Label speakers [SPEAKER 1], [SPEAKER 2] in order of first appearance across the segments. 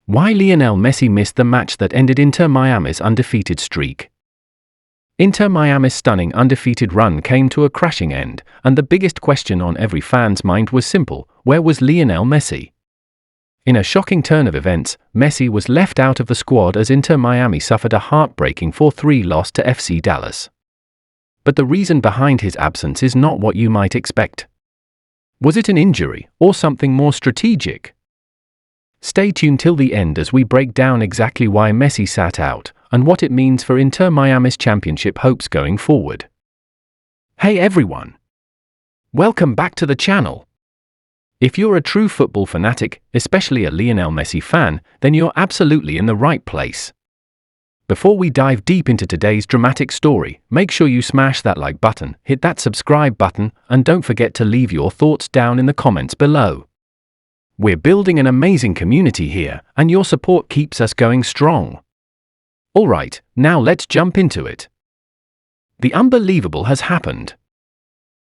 [SPEAKER 1] Why Lionel Messi missed the match that ended Inter Miami's undefeated streak. Inter Miami's stunning undefeated run came to a crashing end, and the biggest question on every fan's mind was simple: where was Lionel Messi? In a shocking turn of events, Messi was left out of the squad as Inter Miami suffered a heartbreaking 4-3 loss to FC Dallas. But the reason behind his absence is not what you might expect. Was it an injury, or something more strategic? Stay tuned till the end as we break down exactly why Messi sat out, and what it means for Inter Miami's championship hopes going forward. Hey everyone! Welcome back to the channel. If you're a true football fanatic, especially a Lionel Messi fan, then you're absolutely in the right place. Before we dive deep into today's dramatic story, make sure you smash that like button, hit that subscribe button, and don't forget to leave your thoughts down in the comments below. We're building an amazing community here, and your support keeps us going strong. Alright, now let's jump into it. The unbelievable has happened.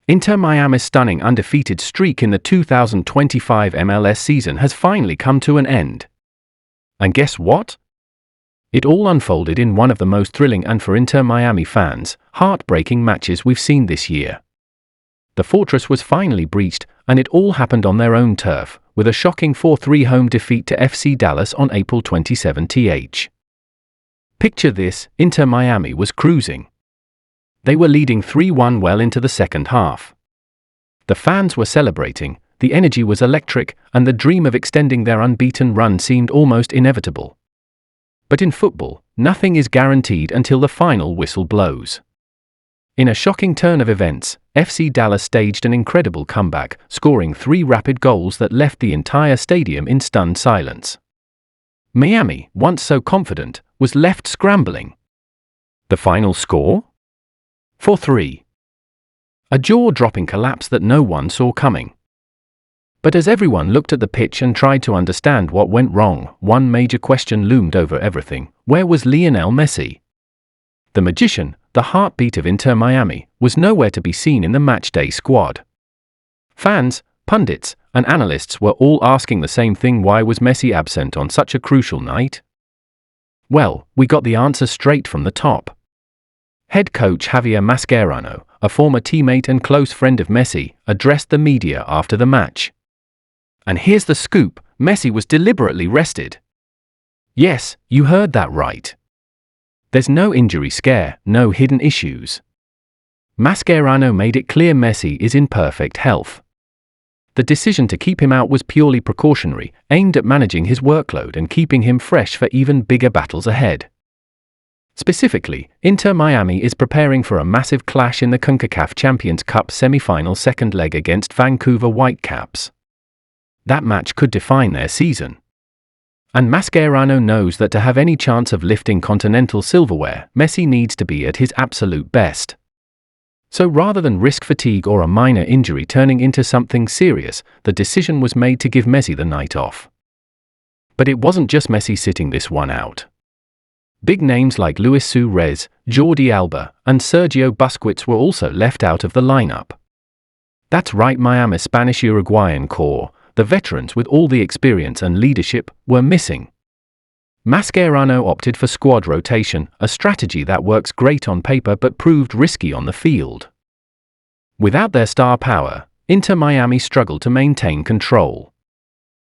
[SPEAKER 1] Inter Miami's stunning undefeated streak in the 2025 MLS season has finally come to an end. And guess what? It all unfolded in one of the most thrilling and, for Inter Miami fans, heartbreaking matches we've seen this year. The fortress was finally breached, and it all happened on their own turf, with a shocking 4-3 home defeat to FC Dallas on April 27. Picture this: Inter Miami was cruising. They were leading 3-1 well into the second half. The fans were celebrating, the energy was electric, and the dream of extending their unbeaten run seemed almost inevitable. But in football, nothing is guaranteed until the final whistle blows. In a shocking turn of events, FC Dallas staged an incredible comeback, scoring 3 rapid goals that left the entire stadium in stunned silence. Miami, once so confident, was left scrambling. The final score? 4-3. A jaw-dropping collapse that no one saw coming. But as everyone looked at the pitch and tried to understand what went wrong, one major question loomed over everything: where was Lionel Messi? The magician, the heartbeat of Inter Miami, was nowhere to be seen in the matchday squad. Fans, pundits, and analysts were all asking the same thing: why was Messi absent on such a crucial night? Well, we got the answer straight from the top. Head coach Javier Mascherano, a former teammate and close friend of Messi, addressed the media after the match. And here's the scoop: Messi was deliberately rested. Yes, you heard that right. There's no injury scare, no hidden issues. Mascherano made it clear Messi is in perfect health. The decision to keep him out was purely precautionary, aimed at managing his workload and keeping him fresh for even bigger battles ahead. Specifically, Inter Miami is preparing for a massive clash in the CONCACAF Champions Cup semi-final second leg against Vancouver Whitecaps. That match could define their season. And Mascherano knows that to have any chance of lifting continental silverware, Messi needs to be at his absolute best. So rather than risk fatigue or a minor injury turning into something serious, the decision was made to give Messi the night off. But it wasn't just Messi sitting this one out. Big names like Luis Suarez, Jordi Alba, and Sergio Busquets were also left out of the lineup. That's right, Miami's Spanish-Uruguayan core, the veterans with all the experience and leadership, were missing. Mascherano opted for squad rotation, a strategy that works great on paper but proved risky on the field. Without their star power, Inter Miami struggled to maintain control.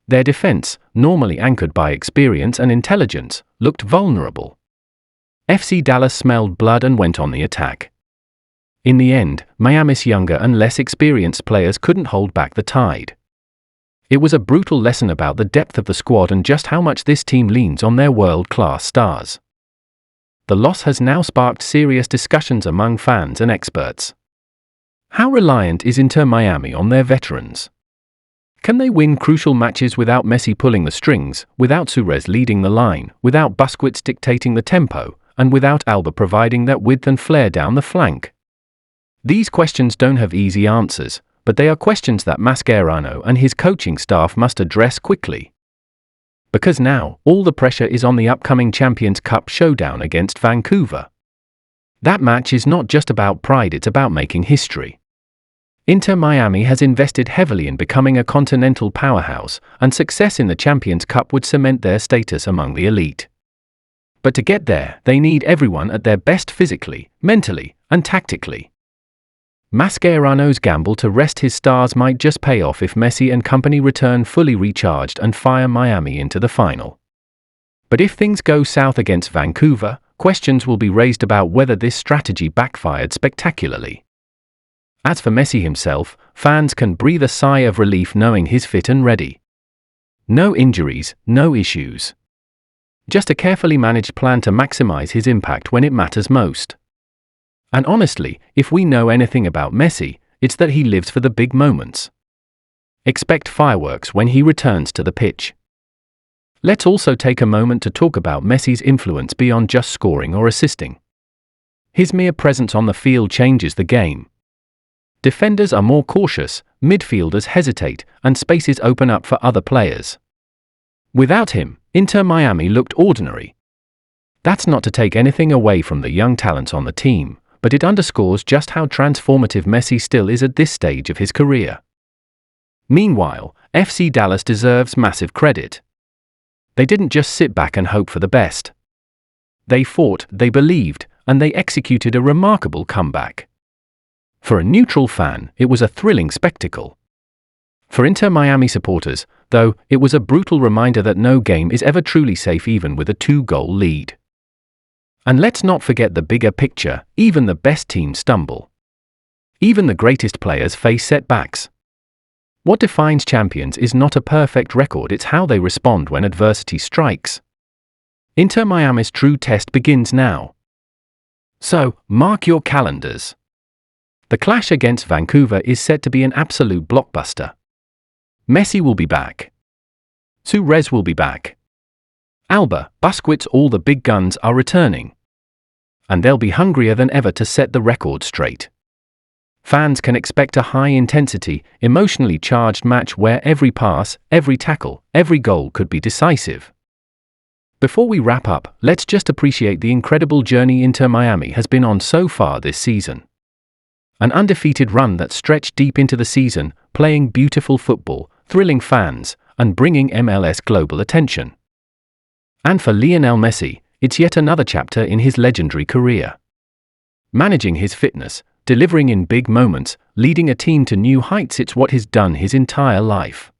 [SPEAKER 1] Their defense, normally anchored by experience and intelligence, looked vulnerable. FC Dallas smelled blood and went on the attack. In the end, Miami's younger and less experienced players couldn't hold back the tide. It was a brutal lesson about the depth of the squad and just how much this team leans on their world-class stars. The loss has now sparked serious discussions among fans and experts. How reliant is Inter Miami on their veterans? Can they win crucial matches without Messi pulling the strings, without Suarez leading the line, without Busquets dictating the tempo, and without Alba providing that width and flair down the flank? These questions don't have easy answers, but they are questions that Mascherano and his coaching staff must address quickly. Because now, all the pressure is on the upcoming Champions Cup showdown against Vancouver. That match is not just about pride, it's about making history. Inter Miami has invested heavily in becoming a continental powerhouse, and success in the Champions Cup would cement their status among the elite. But to get there, they need everyone at their best physically, mentally, and tactically. Mascherano's gamble to rest his stars might just pay off if Messi and company return fully recharged and fire Miami into the final. But if things go south against Vancouver, questions will be raised about whether this strategy backfired spectacularly. As for Messi himself, fans can breathe a sigh of relief knowing he's fit and ready. No injuries, no issues. Just a carefully managed plan to maximize his impact when it matters most. And honestly, if we know anything about Messi, it's that he lives for the big moments. Expect fireworks when he returns to the pitch. Let's also take a moment to talk about Messi's influence beyond just scoring or assisting. His mere presence on the field changes the game. Defenders are more cautious, midfielders hesitate, and spaces open up for other players. Without him, Inter Miami looked ordinary. That's not to take anything away from the young talents on the team, but it underscores just how transformative Messi still is at this stage of his career. Meanwhile, FC Dallas deserves massive credit. They didn't just sit back and hope for the best. They fought, they believed, and they executed a remarkable comeback. For a neutral fan, it was a thrilling spectacle. For Inter Miami supporters, though, it was a brutal reminder that no game is ever truly safe even with a 2-goal lead. And let's not forget the bigger picture, even the best teams stumble. Even the greatest players face setbacks. What defines champions is not a perfect record, it's how they respond when adversity strikes. Inter Miami's true test begins now. So, mark your calendars. The clash against Vancouver is said to be an absolute blockbuster. Messi will be back. Suarez will be back. Alba, Busquets, all the big guns are returning. And they'll be hungrier than ever to set the record straight. Fans can expect a high-intensity, emotionally charged match where every pass, every tackle, every goal could be decisive. Before we wrap up, let's just appreciate the incredible journey Inter Miami has been on so far this season. An undefeated run that stretched deep into the season, playing beautiful football, thrilling fans, and bringing MLS global attention. And for Lionel Messi, it's yet another chapter in his legendary career. Managing his fitness, delivering in big moments, leading a team to new heights, it's what he's done his entire life.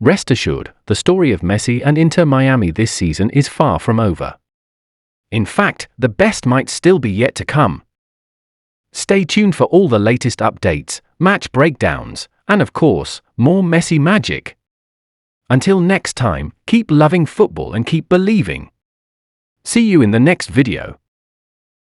[SPEAKER 1] Rest assured, the story of Messi and Inter Miami this season is far from over. In fact, the best might still be yet to come. Stay tuned for all the latest updates, match breakdowns, and of course, more Messi magic. Until next time, keep loving football and keep believing. See you in the next video.